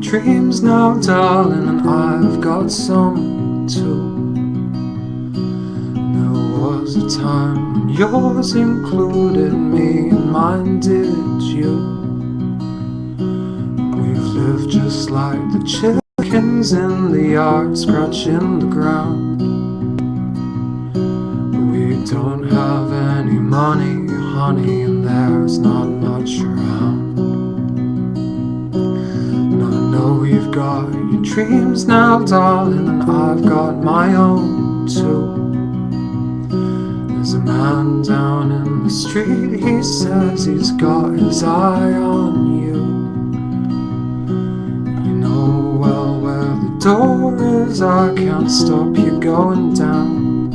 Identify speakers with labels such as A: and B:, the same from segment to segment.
A: dreams now, darling, and I've got some too. There was a time when yours included me and mine did you. We've lived just like the chickens in the yard, scratching the ground. We don't have any money, honey, and there's not much around. You've got your dreams now, darling, and I've got my own too. There's a man down in the street, he says he's got his eye on you. You know well where the door is, I can't stop you going down.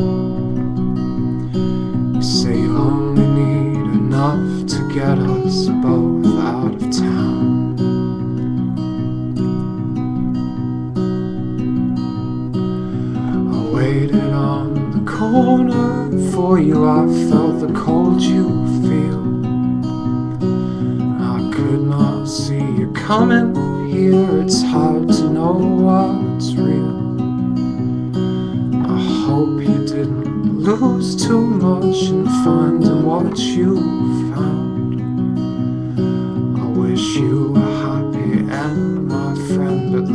A: You say you only need enough to get us both out of town. Waited on the corner for you, I felt the cold you feel. I could not see you coming here, it's hard to know what's real. I hope you didn't lose too much in finding what you found. I wish you a happy end, my friend, but